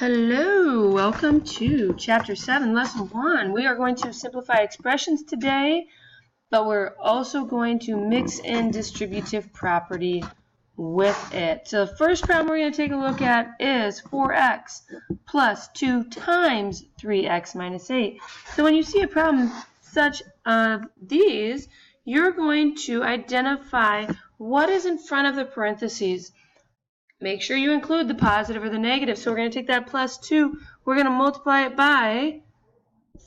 Hello, welcome to Chapter 7, Lesson 1. We are going to simplify expressions today, but we're also going to mix in distributive property with it. So the first problem we're going to take a look at is 4x plus 2 times 3x minus 8. So when you see a problem such as these, you're going to identify what is in front of the parentheses. Make sure you include the positive or the negative. So we're going to take that plus 2. We're going to multiply it by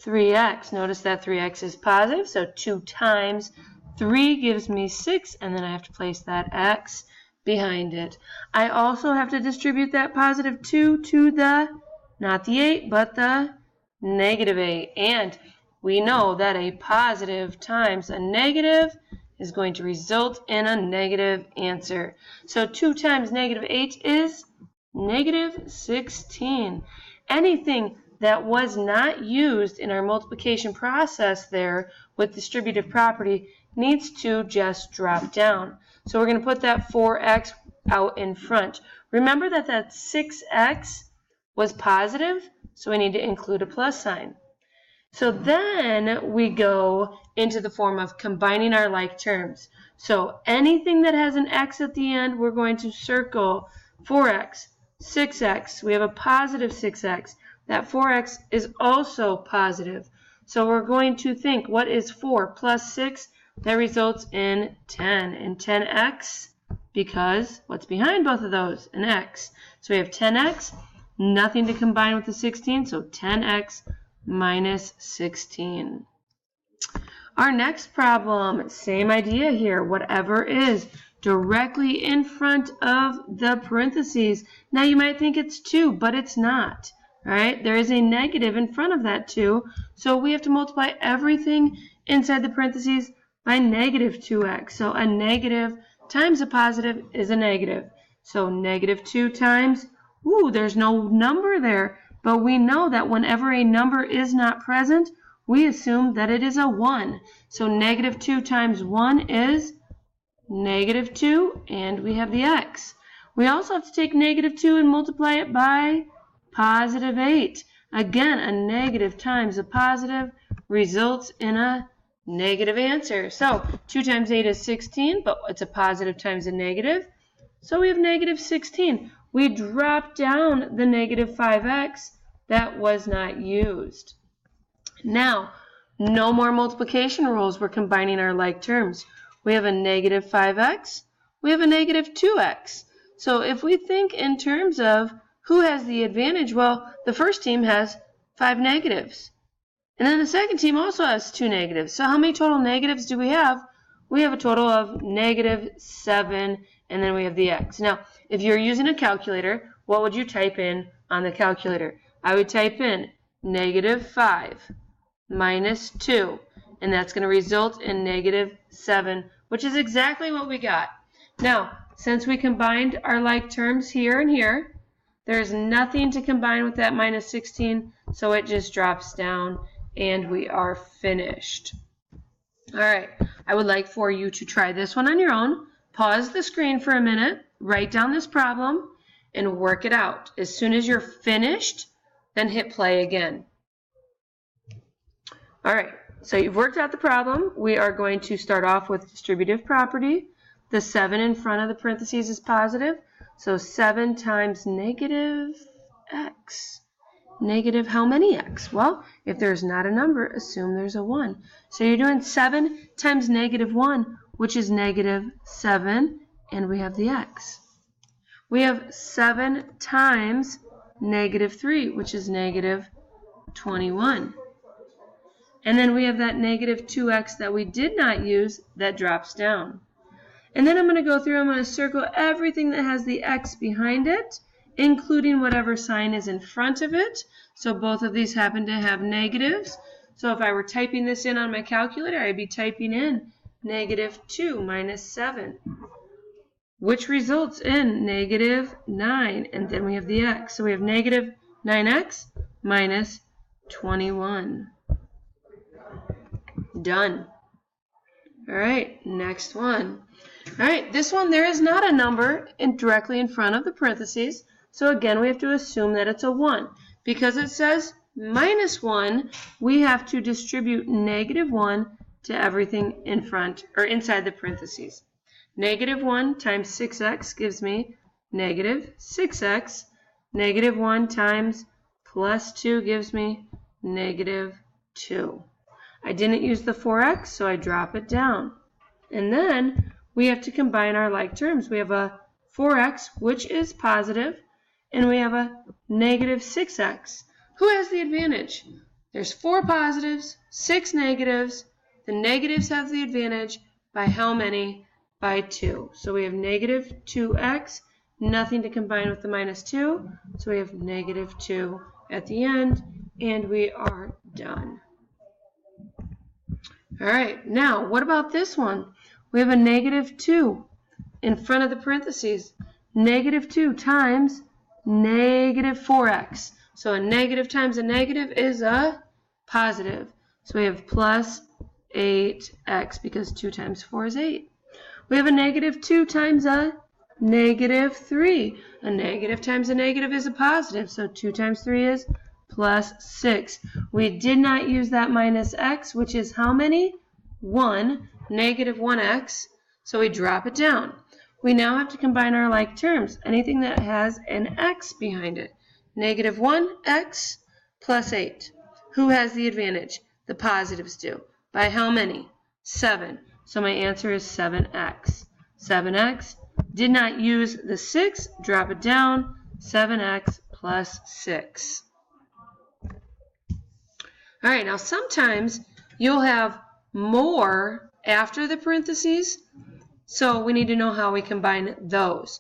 3x. Notice that 3x is positive, so 2 times 3 gives me 6, and then I have to place that x behind it. I also have to distribute that positive 2 to the, not the 8, but the negative 8. And we know that a positive times a negative is going to result in a negative answer. So 2 times negative 8 is negative 16. Anything that was not used in our multiplication process there with distributive property needs to just drop down. So we're going to put that 4x out in front. Remember that that 6x was positive, so we need to include a plus sign. So then we go into the form of combining our like terms. So anything that has an x at the end, we're going to circle 4x, 6x. We have a positive 6x. That 4x is also positive. So we're going to think, what is 4 plus 6? That results in 10. And 10x, because what's behind both of those? An x. So we have 10x, nothing to combine with the 16, so 10x minus 16. Our next problem, same idea here. Whatever is directly in front of the parentheses. Now you might think it's 2, but it's not. Right? There is a negative in front of that 2, so we have to multiply everything inside the parentheses by negative 2x. So a negative times a positive is a negative. So negative 2 times, there's no number there. But we know that whenever a number is not present, we assume that it is a 1. So negative 2 times 1 is negative 2, and we have the x. We also have to take negative 2 and multiply it by positive 8. Again, a negative times a positive results in a negative answer. So 2 times 8 is 16, but it's a positive times a negative. So we have negative 16. We drop down the negative 5x. That was not used. Now, no more multiplication rules. We're combining our like terms. We have a negative 5x. We have a negative 2x. So if we think in terms of who has the advantage, well, the first team has 5 negatives. And then the second team also has 2 negatives. So how many total negatives do we have? We have a total of negative 7, and then we have the x. Now, if you're using a calculator, what would you type in on the calculator? I would type in negative 5 minus 2, and that's going to result in negative 7, which is exactly what we got. Now, since we combined our like terms here and here, there's nothing to combine with that minus 16, so it just drops down, and we are finished. All right, I would like for you to try this one on your own. Pause the screen for a minute, write down this problem, and work it out. As soon as you're finished, then hit play again. All right, so you've worked out the problem. We are going to start off with distributive property. The 7 in front of the parentheses is positive, so 7 times negative x. Negative how many x? Well, if there's not a number, assume there's a 1. So you're doing 7 times negative 1, which is negative 7, and we have the x. We have 7 times negative 3, which is negative 21. And then we have that negative 2x that we did not use that drops down. And then I'm going to go through, I'm going to circle everything that has the x behind it, including whatever sign is in front of it. So both of these happen to have negatives. So if I were typing this in on my calculator, I'd be typing in negative 2 minus 7, which results in negative 9. And then we have the x. So we have negative 9x minus 21. Done. All right, next one. All right, this one, there is not a number directly in front of the parentheses, So again, we have to assume that it's a 1. Because it says minus 1, we have to distribute negative 1 to everything in front or inside the parentheses. Negative 1 times 6x gives me negative 6x. Negative 1 times plus 2 gives me negative 2. I didn't use the 4x, so I drop it down. And then we have to combine our like terms. We have a 4x, which is positive, and we have a negative 6x. Who has the advantage? There's 4 positives, 6 negatives. The negatives have the advantage by how many? By 2. So we have negative 2x, nothing to combine with the minus 2. So we have negative 2 at the end, and we are done. All right, now what about this one? We have a negative 2 in front of the parentheses. Negative 2 times negative 4x. So a negative times a negative is a positive. So we have plus 8x because 2 times 4 is 8. We have a negative 2 times a negative 3. A negative times a negative is a positive. So 2 times 3 is plus 6. We did not use that minus x, which is how many? 1, negative 1x. So we drop it down. We now have to combine our like terms. Anything that has an x behind it. Negative 1x plus 8. Who has the advantage? The positives do. By how many? 7. So my answer is 7x. 7x. Did not use the 6. Drop it down. 7x plus 6. All right, now sometimes you'll have more after the parentheses, so we need to know how we combine those.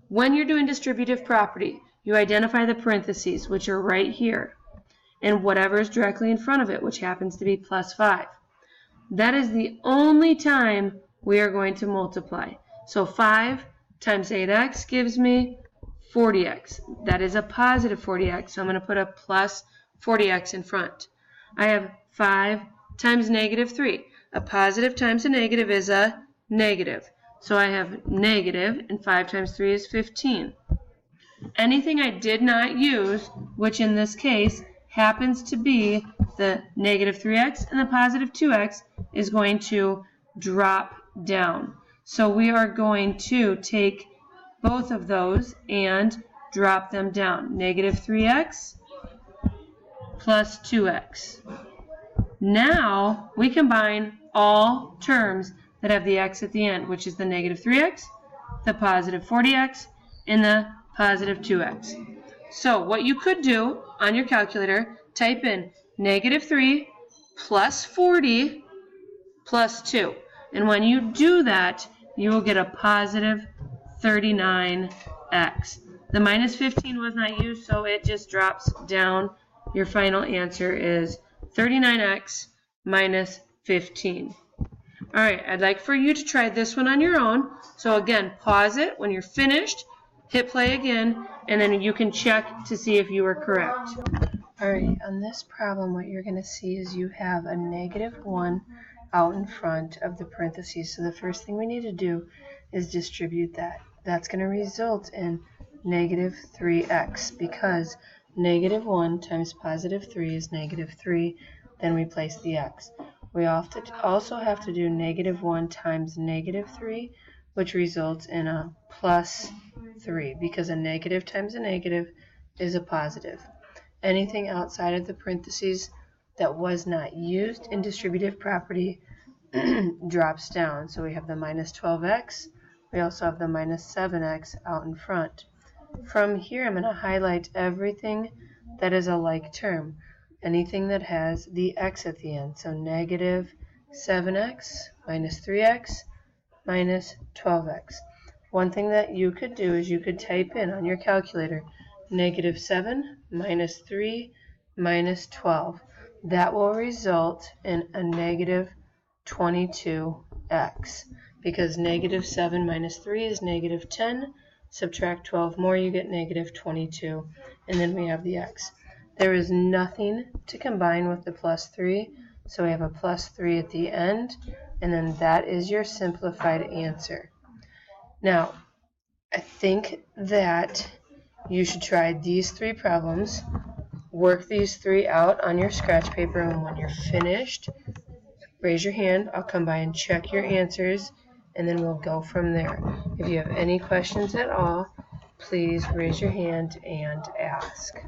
When you're doing distributive property, you identify the parentheses, which are right here, and whatever is directly in front of it, which happens to be plus 5. That is the only time we are going to multiply. So 5 times 8x gives me 40x. That is a positive 40x, so I'm going to put a plus 40x in front. I have 5 times negative 3. A positive times a negative is a negative. So I have negative, and 5 times 3 is 15. Anything I did not use, which in this case happens to be the negative 3x and the positive 2x, is going to drop down. So we are going to take both of those and drop them down. Negative 3x plus 2x. Now we combine all terms that have the x at the end, which is the negative 3x, the positive 40x, and the positive 2x. So what you could do on your calculator, type in negative 3 plus 40 plus 2. And when you do that, you will get a positive 39x. The minus 15 was not used, so it just drops down. Your final answer is 39x minus 15. All right, I'd like for you to try this one on your own. So again, pause it. When you're finished, hit play again, and then you can check to see if you were correct. All right, on this problem, what you're going to see is you have a negative 1 out in front of the parentheses. So the first thing we need to do is distribute that. That's going to result in negative 3x because negative 1 times positive 3 is negative 3. Then we place the x. We also have to do negative 1 times negative 3, which results in a plus 3 because a negative times a negative is a positive. Anything outside of the parentheses that was not used in distributive property drops down. So we have the minus 12x. We also have the minus 7x out in front. From here, I'm going to highlight everything that is a like term. Anything that has the x at the end. So negative 7x minus 3x minus 12x. One thing that you could do is you could type in on your calculator negative 7 minus 3 minus 12. That will result in a negative 22x because negative 7 minus 3 is negative 10. Subtract 12 more, you get negative 22. And then we have the x. There is nothing to combine with the plus 3, so we have a plus 3 at the end, and then that is your simplified answer. Now, I think that you should try these 3 problems, work these 3 out on your scratch paper, and when you're finished, raise your hand. I'll come by and check your answers, and then we'll go from there. If you have any questions at all, please raise your hand and ask.